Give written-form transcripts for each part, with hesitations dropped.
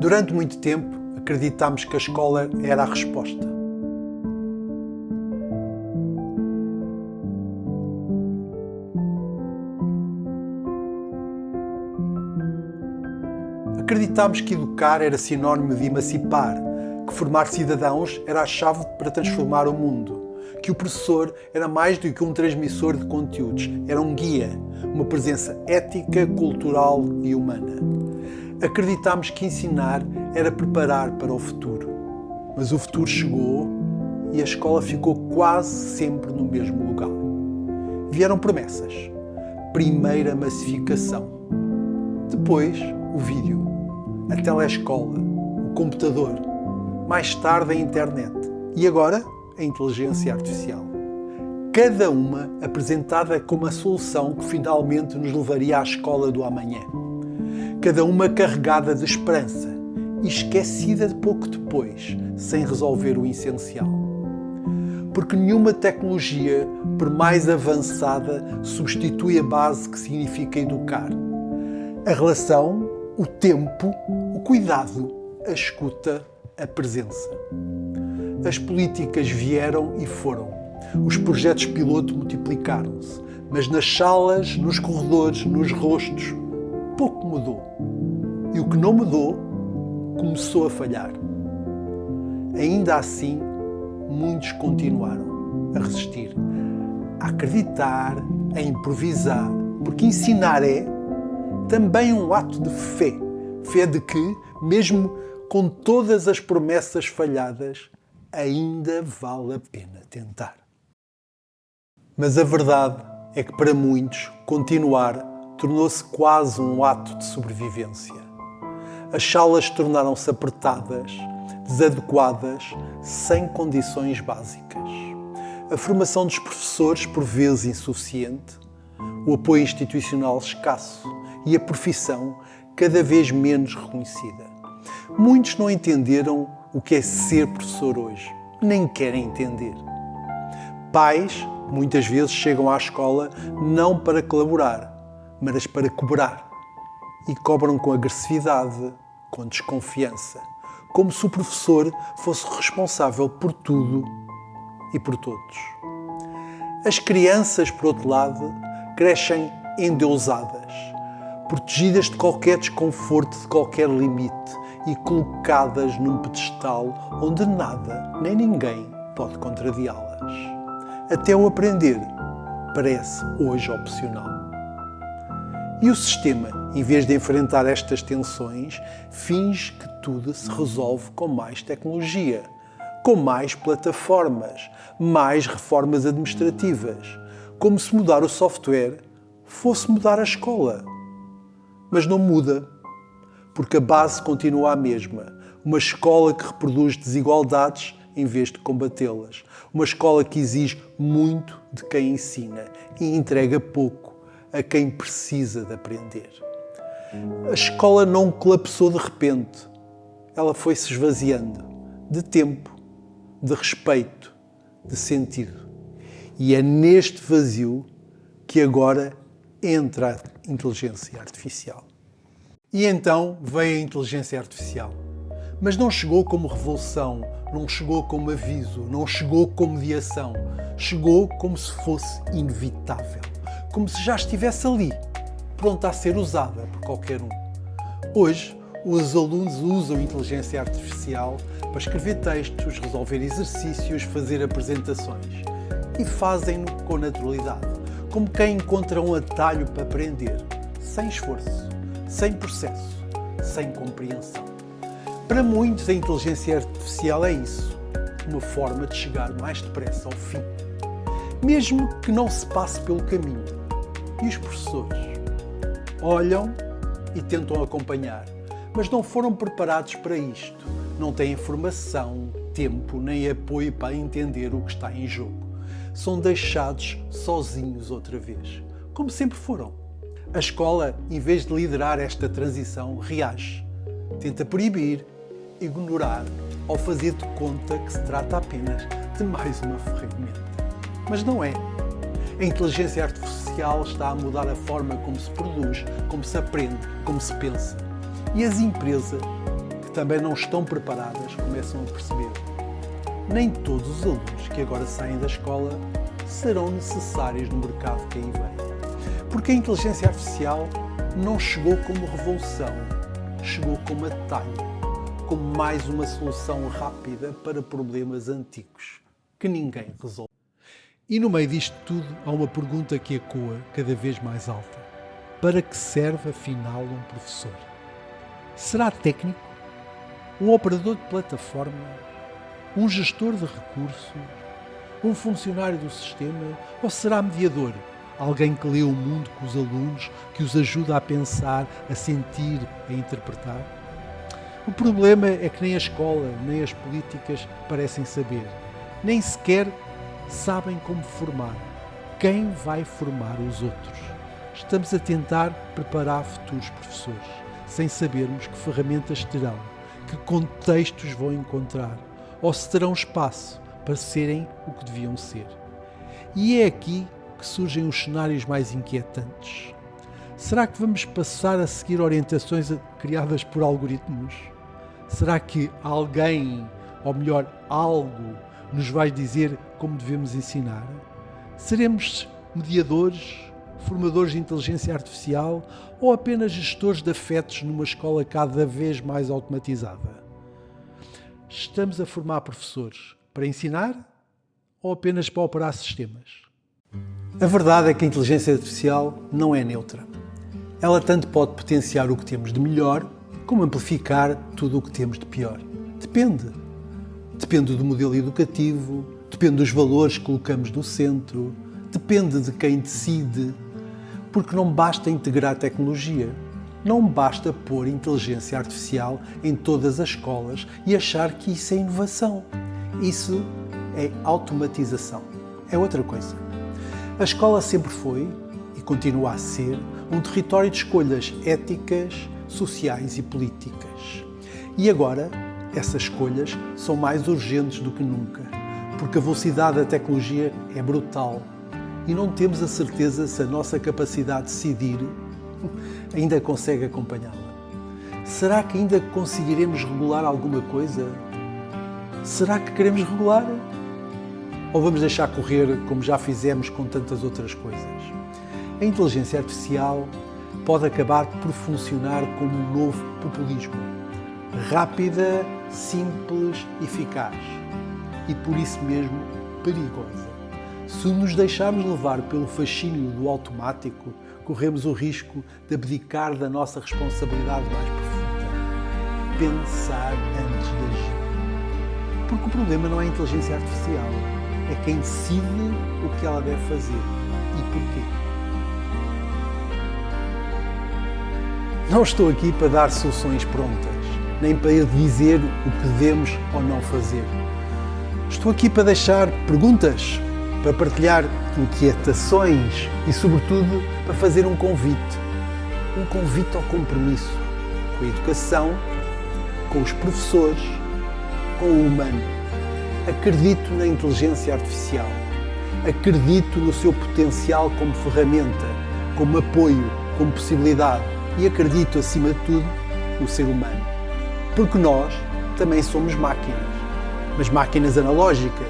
Durante muito tempo, acreditámos que a escola era a resposta. Acreditámos que educar era sinónimo de emancipar, que formar cidadãos era a chave para transformar o mundo, que o professor era mais do que um transmissor de conteúdos, era um guia, uma presença ética, cultural e humana. Acreditámos que ensinar era preparar para o futuro, mas o futuro chegou e a escola ficou quase sempre no mesmo lugar. Vieram promessas. Primeiro a massificação, depois o vídeo, a telescola, o computador, mais tarde a internet e agora a inteligência artificial. Cada uma apresentada como a solução que finalmente nos levaria à escola do amanhã. Cada uma carregada de esperança e esquecida de pouco depois, sem resolver o essencial. Porque nenhuma tecnologia, por mais avançada, substitui a base que significa educar. A relação, o tempo, o cuidado, a escuta, a presença. As políticas vieram e foram. Os projetos piloto multiplicaram-se. Mas nas salas, nos corredores, nos rostos, pouco mudou. E o que não mudou, começou a falhar. Ainda assim, muitos continuaram a resistir, a acreditar, a improvisar, porque ensinar é também um ato de fé. Fé de que, mesmo com todas as promessas falhadas, ainda vale a pena tentar. Mas a verdade é que para muitos, continuar tornou-se quase um ato de sobrevivência. As salas tornaram-se apertadas, desadequadas, sem condições básicas. A formação dos professores, por vezes insuficiente, o apoio institucional escasso e a profissão cada vez menos reconhecida. Muitos não entenderam o que é ser professor hoje, nem querem entender. Pais, muitas vezes, chegam à escola não para colaborar, mas para cobrar. E cobram com agressividade, com desconfiança, como se o professor fosse responsável por tudo e por todos. As crianças, por outro lado, crescem endeusadas, protegidas de qualquer desconforto, de qualquer limite e colocadas num pedestal onde nada nem ninguém pode contrariá-las. Até o aprender parece hoje opcional. E o sistema, em vez de enfrentar estas tensões, finge que tudo se resolve com mais tecnologia, com mais plataformas, mais reformas administrativas, como se mudar o software fosse mudar a escola. Mas não muda, porque a base continua a mesma. Uma escola que reproduz desigualdades em vez de combatê-las. Uma escola que exige muito de quem ensina e entrega pouco a quem precisa de aprender. A escola não colapsou de repente. Ela foi se esvaziando de tempo, de respeito, de sentido. E é neste vazio que agora entra a inteligência artificial. E então veio a inteligência artificial. Mas não chegou como revolução, não chegou como aviso, não chegou como mediação. Chegou como se fosse inevitável. Como se já estivesse ali, pronta a ser usada por qualquer um. Hoje, os alunos usam a inteligência artificial para escrever textos, resolver exercícios, fazer apresentações. E fazem-no com naturalidade, como quem encontra um atalho para aprender, sem esforço, sem processo, sem compreensão. Para muitos, a inteligência artificial é isso, uma forma de chegar mais depressa ao fim, mesmo que não se passe pelo caminho. E os professores olham e tentam acompanhar, mas não foram preparados para isto. Não têm formação, tempo nem apoio para entender o que está em jogo. São deixados sozinhos outra vez, como sempre foram. A escola, em vez de liderar esta transição, reage. Tenta proibir, ignorar ou fazer de conta que se trata apenas de mais uma ferramenta. Mas não é. A inteligência artificial está a mudar a forma como se produz, como se aprende, como se pensa. E as empresas, que também não estão preparadas, começam a perceber. Nem todos os alunos que agora saem da escola serão necessários no mercado que aí vem. Porque a inteligência artificial não chegou como revolução, chegou como atalho, como mais uma solução rápida para problemas antigos que ninguém resolve. E no meio disto tudo há uma pergunta que ecoa cada vez mais alta. Para que serve afinal um professor? Será técnico? Um operador de plataforma? Um gestor de recursos? Um funcionário do sistema? Ou será mediador? Alguém que lê o mundo com os alunos, que os ajuda a pensar, a sentir, a interpretar? O problema é que nem a escola, nem as políticas parecem saber. Nem sequer sabem como formar. Quem vai formar os outros? Estamos a tentar preparar futuros professores, sem sabermos que ferramentas terão, que contextos vão encontrar, ou se terão espaço para serem o que deviam ser. E é aqui que surgem os cenários mais inquietantes. Será que vamos passar a seguir orientações criadas por algoritmos? Será que alguém, ou melhor, algo, nos vai dizer como devemos ensinar? Seremos mediadores, formadores de inteligência artificial ou apenas gestores de afetos numa escola cada vez mais automatizada? Estamos a formar professores para ensinar ou apenas para operar sistemas? A verdade é que a inteligência artificial não é neutra. Ela tanto pode potenciar o que temos de melhor, como amplificar tudo o que temos de pior. Depende. Depende do modelo educativo, depende dos valores que colocamos no centro, depende de quem decide, porque não basta integrar tecnologia, não basta pôr inteligência artificial em todas as escolas e achar que isso é inovação. Isso é automatização. É outra coisa. A escola sempre foi, e continua a ser, um território de escolhas éticas, sociais e políticas. E agora, essas escolhas são mais urgentes do que nunca, porque a velocidade da tecnologia é brutal e não temos a certeza se a nossa capacidade de decidir ainda consegue acompanhá-la. Será que ainda conseguiremos regular alguma coisa? Será que queremos regular? Ou vamos deixar correr como já fizemos com tantas outras coisas? A inteligência artificial pode acabar por funcionar como um novo populismo. Rápida, simples, eficaz. E por isso mesmo perigosa. Se nos deixarmos levar pelo fascínio do automático, corremos o risco de abdicar da nossa responsabilidade mais profunda. Pensar antes de agir. Porque o problema não é a inteligência artificial. É quem decide o que ela deve fazer e porquê. Não estou aqui para dar soluções prontas, nem para dizer o que devemos ou não fazer. Estou aqui para deixar perguntas, para partilhar inquietações e, sobretudo, para fazer um convite ao compromisso com a educação, com os professores, com o humano. Acredito na inteligência artificial, acredito no seu potencial como ferramenta, como apoio, como possibilidade e acredito, acima de tudo, no ser humano. Porque nós também somos máquinas, mas máquinas analógicas,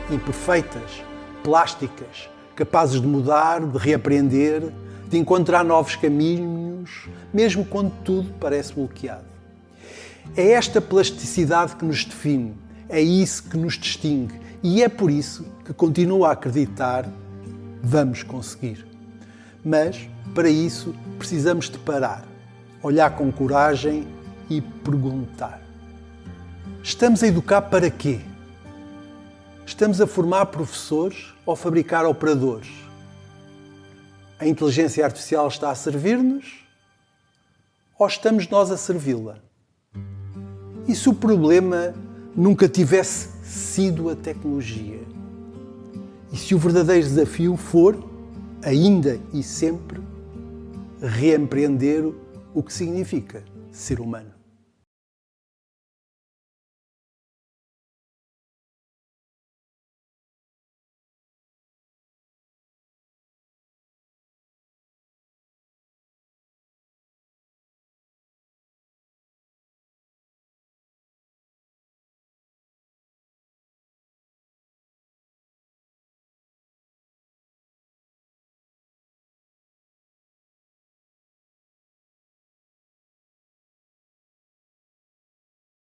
imperfeitas, plásticas, capazes de mudar, de reaprender, de encontrar novos caminhos, mesmo quando tudo parece bloqueado. É esta plasticidade que nos define, é isso que nos distingue e é por isso que continuo a acreditar, vamos conseguir. Mas, para isso, precisamos de parar, olhar com coragem e perguntar. Estamos a educar para quê? Estamos a formar professores ou fabricar operadores? A inteligência artificial está a servir-nos ou estamos nós a servi-la? E se o problema nunca tivesse sido a tecnologia? E se o verdadeiro desafio for, ainda e sempre, reempreender o que significa ser humano?